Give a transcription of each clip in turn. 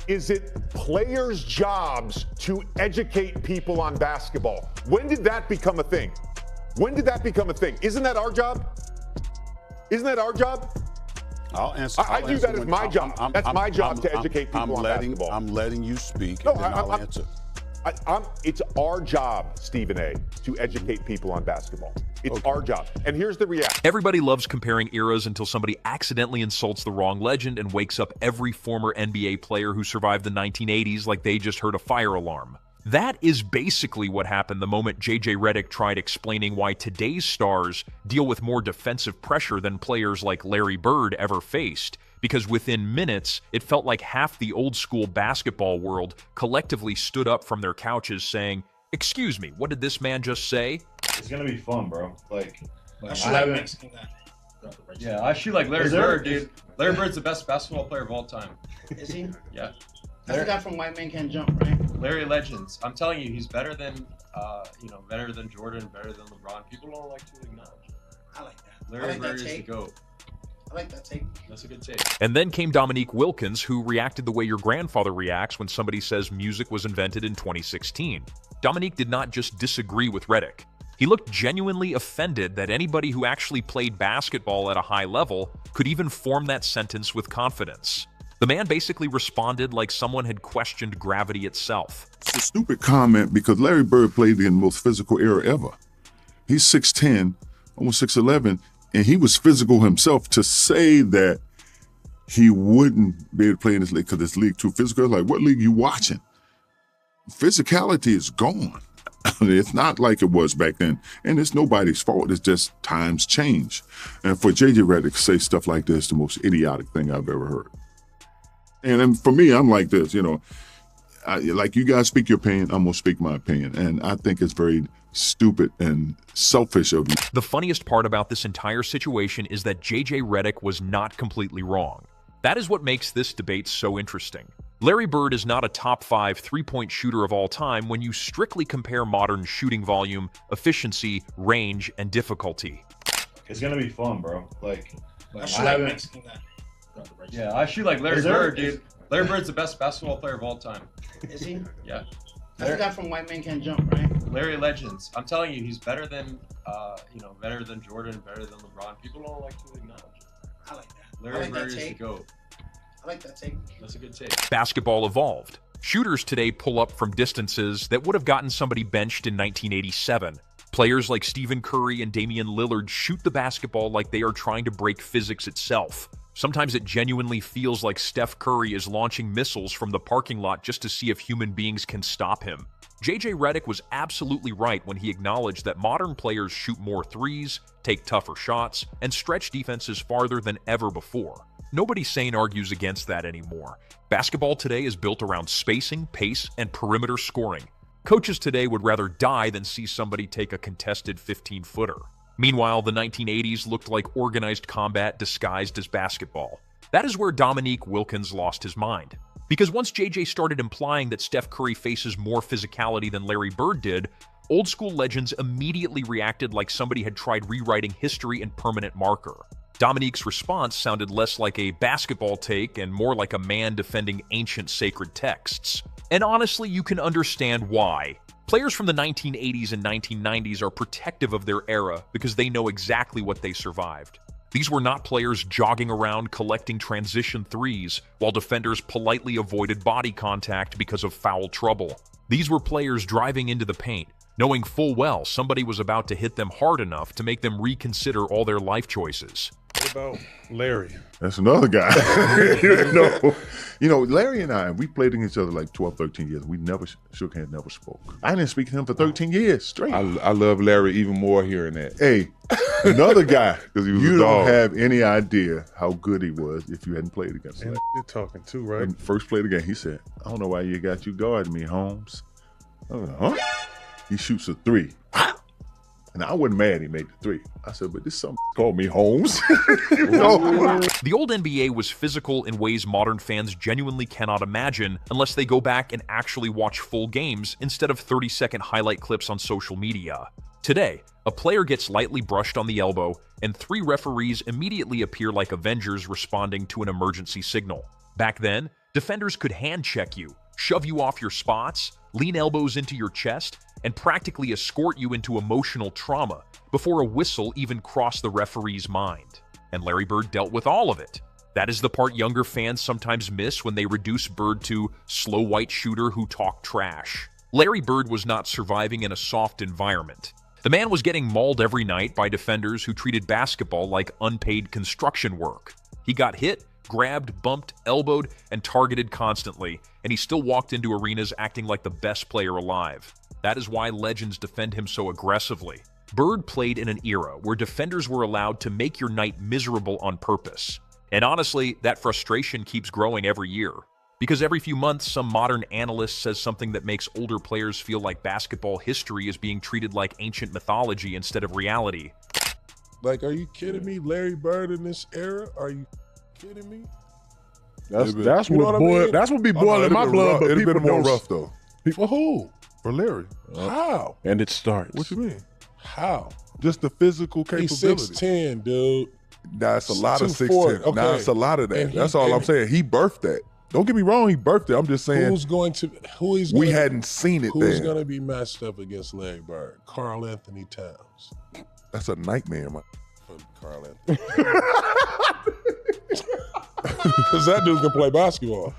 Is it players' jobs to educate people on basketball? When did that become a thing? When did that become a thing? Isn't that our job? Isn't that our job? I'll answer. I view that as my job. That's my job to educate people on basketball. I'm letting you speak, No, and then I'll answer. It's our job, Stephen A., to educate people on basketball. It's our job. And here's the reaction. Everybody loves comparing eras until somebody accidentally insults the wrong legend and wakes up every former NBA player who survived the 1980s like they just heard a fire alarm. That is basically what happened the moment J.J. Redick tried explaining why today's stars deal with more defensive pressure than players like Larry Bird ever faced, because within minutes, it felt like half the old-school basketball world collectively stood up from their couches saying, "Excuse me, what did this man just say?" It's gonna be fun, bro. I shoot like Larry Bird, dude. Larry Bird's the best basketball player of all time. Is he? Yeah. That's the guy from White Man Can't Jump, right? Larry Legends. I'm telling you, he's better than, better than Jordan, better than LeBron. People don't like to acknowledge it. I like that. Larry Bird is the GOAT. I like that take. That's a good take. And then came Dominique Wilkins, who reacted the way your grandfather reacts when somebody says music was invented in 2016. Dominique did not just disagree with Redick. He looked genuinely offended that anybody who actually played basketball at a high level could even form that sentence with confidence. The man basically responded like someone had questioned gravity itself. It's a stupid comment because Larry Bird played in the most physical era ever. He's 6'10", almost 6'11", and he was physical himself. To say that he wouldn't be able to play in this league because this league too physical, like, what league you watching? Physicality is gone. It's not like it was back then. And it's nobody's fault. It's just times change. And for J.J. Redick to say stuff like this, the most idiotic thing I've ever heard. And for me, I'm like this, like you guys speak your opinion, I'm going to speak my opinion. And I think it's very stupid and selfish of you. The funniest part about this entire situation is that J.J. Redick was not completely wrong. That is what makes this debate so interesting. Larry Bird is not a top 5 three-point shooter of all time when you strictly compare modern shooting volume, efficiency, range, and difficulty. It's gonna be fun, bro. I shoot like Larry Bird, dude. Larry Bird's the best basketball player of all time. Is he? Yeah. That's the guy from White Man Can't Jump, right? Larry Legends. I'm telling you, he's better than, better than Jordan, better than LeBron. People don't like to acknowledge it. I like that. Larry Bird is the GOAT. I like that take. That's a good take. Basketball evolved. Shooters today pull up from distances that would have gotten somebody benched in 1987. Players like Stephen Curry and Damian Lillard shoot the basketball like they are trying to break physics itself. Sometimes it genuinely feels like Steph Curry is launching missiles from the parking lot just to see if human beings can stop him. J.J. Redick was absolutely right when he acknowledged that modern players shoot more threes, take tougher shots, and stretch defenses farther than ever before. Nobody sane argues against that anymore. Basketball today is built around spacing, pace, and perimeter scoring. Coaches today would rather die than see somebody take a contested 15-footer. Meanwhile, the 1980s looked like organized combat disguised as basketball. That is where Dominique Wilkins lost his mind. Because once JJ started implying that Steph Curry faces more physicality than Larry Bird did, old school legends immediately reacted like somebody had tried rewriting history in permanent marker. Dominique's response sounded less like a basketball take and more like a man defending ancient sacred texts. And honestly, you can understand why. Players from the 1980s and 1990s are protective of their era because they know exactly what they survived. These were not players jogging around collecting transition threes while defenders politely avoided body contact because of foul trouble. These were players driving into the paint, knowing full well somebody was about to hit them hard enough to make them reconsider all their life choices. What about Larry? That's another guy. Larry and I, we played against each other like 12, 13 years. We never shook hands, never spoke. I didn't speak to him for 13 years straight. I love Larry even more hearing that. Hey, another guy, he was you a don't dog. have any idea how good he was if you hadn't played against him. And you're talking too, right? When first played again, he said, "I don't know why you got you guarding me, Holmes." I was like, huh? He shoots a three. And I wasn't mad he made the three. I said, but this something called me Holmes. The old NBA was physical in ways modern fans genuinely cannot imagine unless they go back and actually watch full games instead of 30-second highlight clips on social media. Today, a player gets lightly brushed on the elbow, and 3 referees immediately appear like Avengers responding to an emergency signal. Back then, Defenders could hand check you, shove you off your spots, lean elbows into your chest, and practically escort you into emotional trauma before a whistle even crossed the referee's mind. And Larry Bird dealt with all of it. That is the part younger fans sometimes miss when they reduce Bird to slow white shooter who talked trash. Larry Bird was not surviving in a soft environment. The man was getting mauled every night by defenders who treated basketball like unpaid construction work. He got hit, grabbed, bumped, elbowed, and targeted constantly, and he still walked into arenas acting like the best player alive. That is why legends defend him so aggressively. Bird played in an era where defenders were allowed to make your night miserable on purpose. And honestly, that frustration keeps growing every year. Because every few months, some modern analyst says something that makes older players feel like basketball history is being treated like ancient mythology instead of reality. Like, are you kidding me? Larry Bird in this era? Are you kidding me? That's You what know what I mean? That's what be Oh, no, boiling it'd my been blood. rough. But It'd people been more don't- rough though. For who? For Larry. How? And it starts. What you mean? How? Just the physical He's capability. 6'10", dude. That's a lot of 240, 6'10". Nah, okay. it's a lot of that. And he- That's all I'm and- saying. He birthed that. Don't get me wrong, he birthed it. I'm just saying Who's going to? we hadn't seen it Who's then. going to be matched up against Larry Bird? Karl Anthony Towns. That's a nightmare, man. Karl Anthony. Because that dude can play basketball.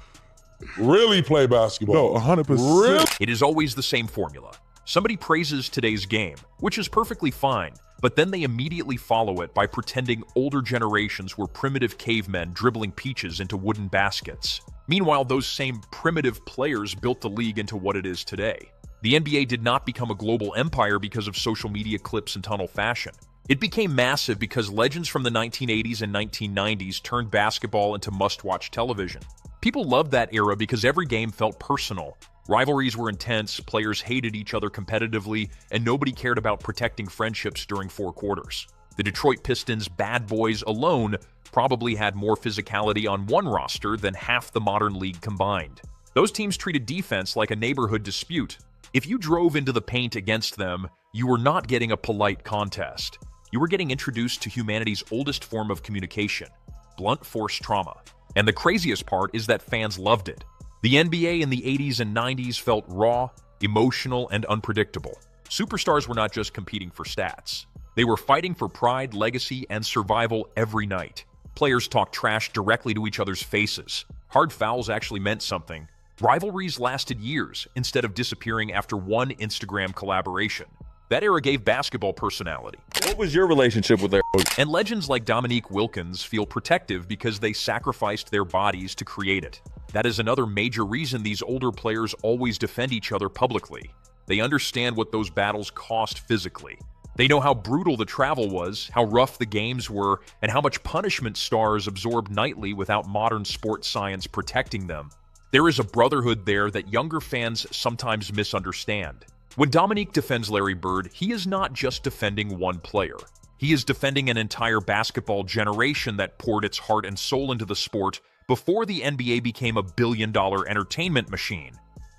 Really play basketball. No, 100%. Really? It is always the same formula. Somebody praises today's game, which is perfectly fine, but then they immediately follow it by pretending older generations were primitive cavemen dribbling peaches into wooden baskets. Meanwhile, those same primitive players built the league into what it is today. The NBA did not become a global empire because of social media clips and tunnel fashion. It became massive because legends from the 1980s and 1990s turned basketball into must-watch television. People loved that era because every game felt personal. Rivalries were intense, players hated each other competitively, and nobody cared about protecting friendships during 4 quarters. The Detroit Pistons' bad boys alone probably had more physicality on one roster than half the modern league combined. Those teams treated defense like a neighborhood dispute. If you drove into the paint against them, you were not getting a polite contest. You were getting introduced to humanity's oldest form of communication, blunt force trauma. And the craziest part is that fans loved it. The NBA in the 80s and 90s felt raw, emotional, and unpredictable. Superstars were not just competing for stats. They were fighting for pride, legacy, and survival every night. Players talked trash directly to each other's faces. Hard fouls actually meant something. Rivalries lasted years instead of disappearing after one Instagram collaboration. That era gave basketball personality. What was your relationship with Larry? And legends like Dominique Wilkins feel protective because they sacrificed their bodies to create it. That is another major reason these older players always defend each other publicly. They understand what those battles cost physically. They know how brutal the travel was, how rough the games were, and how much punishment stars absorb nightly without modern sports science protecting them. There is a brotherhood there that younger fans sometimes misunderstand. When Dominique defends Larry Bird, he is not just defending one player. He is defending an entire basketball generation that poured its heart and soul into the sport before the NBA became a billion-dollar entertainment machine.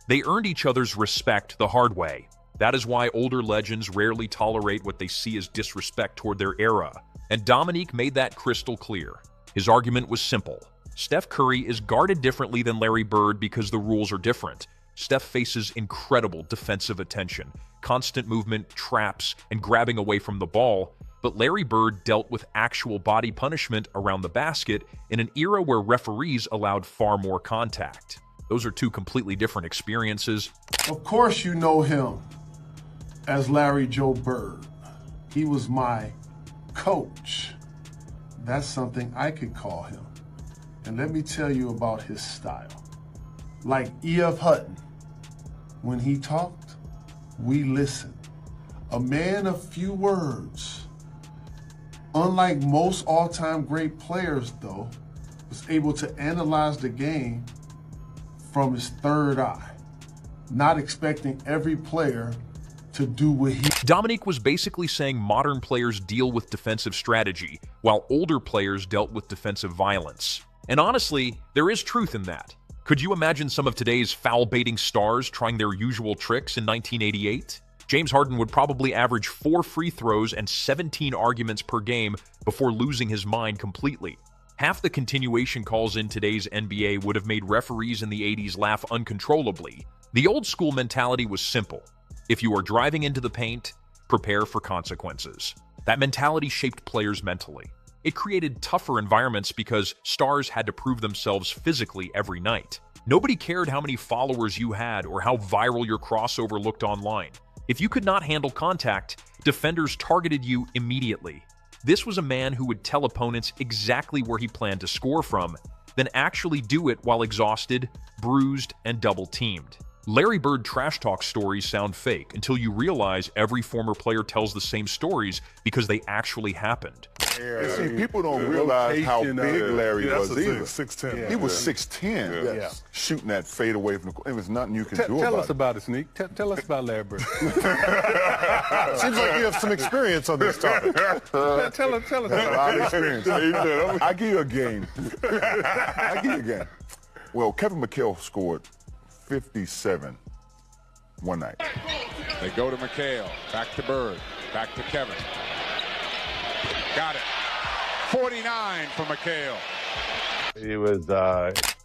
They earned each other's respect the hard way. That is why older legends rarely tolerate what they see as disrespect toward their era. And Dominique made that crystal clear. His argument was simple. Steph Curry is guarded differently than Larry Bird because the rules are different. Steph faces incredible defensive attention, constant movement, traps, and grabbing away from the ball, but Larry Bird dealt with actual body punishment around the basket in an era where referees allowed far more contact. Those are two completely different experiences. Of course you know him as Larry Joe Bird. He was my coach. That's something I could call him. And let me tell you about his style. Like E.F. Hutton, when he talked, we listened. A man of few words. Unlike most all-time great players, though, was able to analyze the game from his third eye, not expecting every player to do what he... Dominique was basically saying modern players deal with defensive strategy, while older players dealt with defensive violence. And honestly, there is truth in that. Could you imagine some of today's foul-baiting stars trying their usual tricks in 1988? James Harden would probably average 4 free throws and 17 arguments per game before losing his mind completely. Half the continuation calls in today's NBA would have made referees in the 80s laugh uncontrollably. The old school mentality was simple. If you are driving into the paint, prepare for consequences. That mentality shaped players mentally. It created tougher environments because stars had to prove themselves physically every night. Nobody cared how many followers you had or how viral your crossover looked online. If you could not handle contact, defenders targeted you immediately. This was a man who would tell opponents exactly where he planned to score from, then actually do it while exhausted, bruised, and double-teamed. Larry Bird trash talk stories sound fake until you realize every former player tells the same stories because they actually happened. You see, people don't realize how big Larry was either. 6'10". He was 6'10", shooting that fade away from the. It was nothing you could do about it. Tell us about it, Sneak. Tell us about Larry Bird. Seems like you have some experience on this topic. Tell us. A lot of experience. I give you a game. Well, Kevin McHale scored 57 one night. They go to McHale, back to Bird, back to Kevin. Got it. 49 for McHale. It was,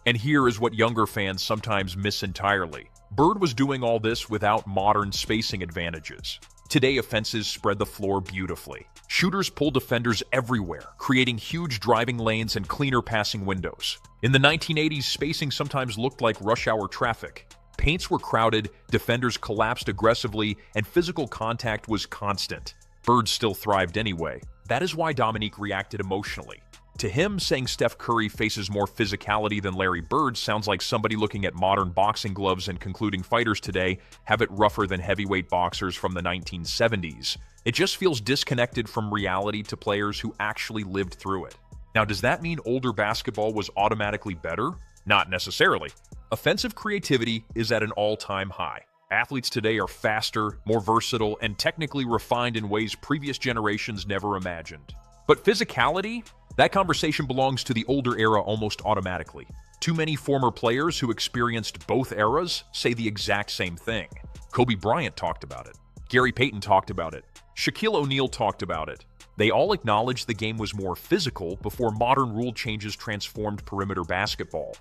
And here is what younger fans sometimes miss entirely. Bird was doing all this without modern spacing advantages. Today, offenses spread the floor beautifully. Shooters pull defenders everywhere, creating huge driving lanes and cleaner passing windows. In the 1980s, spacing sometimes looked like rush hour traffic. Paints were crowded, defenders collapsed aggressively, and physical contact was constant. Bird still thrived anyway. That is why Dominique reacted emotionally. To him, saying Steph Curry faces more physicality than Larry Bird sounds like somebody looking at modern boxing gloves and concluding fighters today have it rougher than heavyweight boxers from the 1970s. It just feels disconnected from reality to players who actually lived through it. Now, does that mean older basketball was automatically better? Not necessarily. Offensive creativity is at an all-time high. Athletes today are faster, more versatile, and technically refined in ways previous generations never imagined. But physicality? That conversation belongs to the older era almost automatically. Too many former players who experienced both eras say the exact same thing. Kobe Bryant talked about it. Gary Payton talked about it. Shaquille O'Neal talked about it. They all acknowledged the game was more physical before modern rule changes transformed perimeter basketball.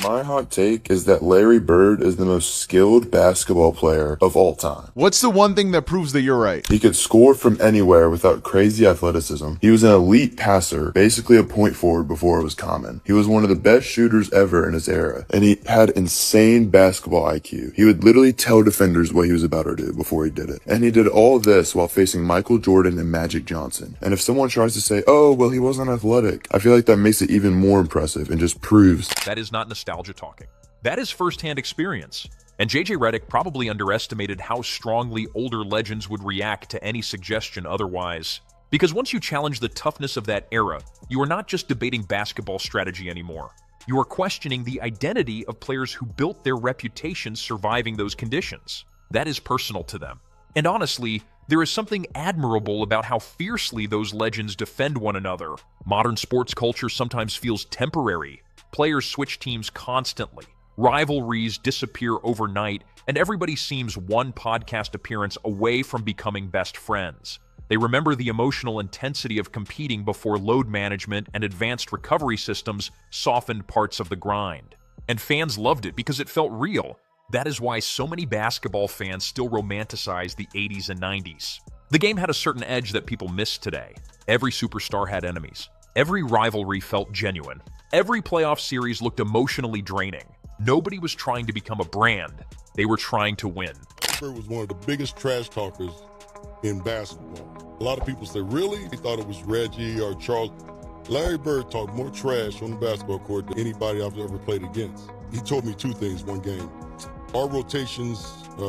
My hot take is that Larry Bird is the most skilled basketball player of all time. What's the one thing that proves that you're right? He could score from anywhere without crazy athleticism. He was an elite passer, basically a point forward before it was common. He was one of the best shooters ever in his era, and he had insane basketball IQ. He would literally tell defenders what he was about to do before he did it. And he did all this while facing Michael Jordan and Magic Johnson. And if someone tries to say, oh, well, he wasn't athletic, I feel like that makes it even more impressive and just proves that is not nostalgia talking. That is firsthand experience. And JJ Redick probably underestimated how strongly older legends would react to any suggestion otherwise. Because once you challenge the toughness of that era, you are not just debating basketball strategy anymore. You are questioning the identity of players who built their reputations surviving those conditions. That is personal to them. And honestly, there is something admirable about how fiercely those legends defend one another. Modern sports culture sometimes feels temporary. Players switch teams constantly. Rivalries disappear overnight, and everybody seems one podcast appearance away from becoming best friends. They remember the emotional intensity of competing before load management and advanced recovery systems softened parts of the grind. And fans loved it because it felt real. That is why so many basketball fans still romanticize the 80s and 90s. The game had a certain edge that people miss today. Every superstar had enemies. Every rivalry felt genuine. Every playoff series looked emotionally draining. Nobody was trying to become a brand. They were trying to win. Bird was one of the biggest trash talkers in basketball. A lot of people say, really? He thought it was Reggie or Charles. Larry Bird talked more trash on the basketball court than anybody I've ever played against. He told me two things one game. Our rotations,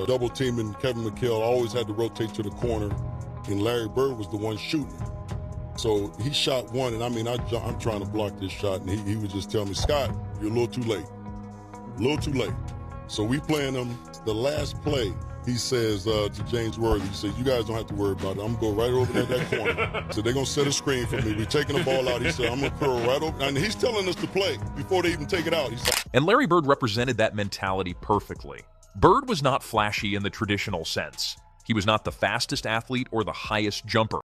double teaming Kevin McHale, always had to rotate to the corner, and Larry Bird was the one shooting. So he shot one, and I mean, I'm trying to block this shot, and he would just tell me, Scott, you're a little too late. A little too late. So we playing him. The last play, he says to James Worthy, he says, you guys don't have to worry about it. I'm going to go right over there that corner. So they're going to set a screen for me. We're taking the ball out. He said, I'm going to curl right over. And he's telling us to play before they even take it out. And Larry Bird represented that mentality perfectly. Bird was not flashy in the traditional sense. He was not the fastest athlete or the highest jumper.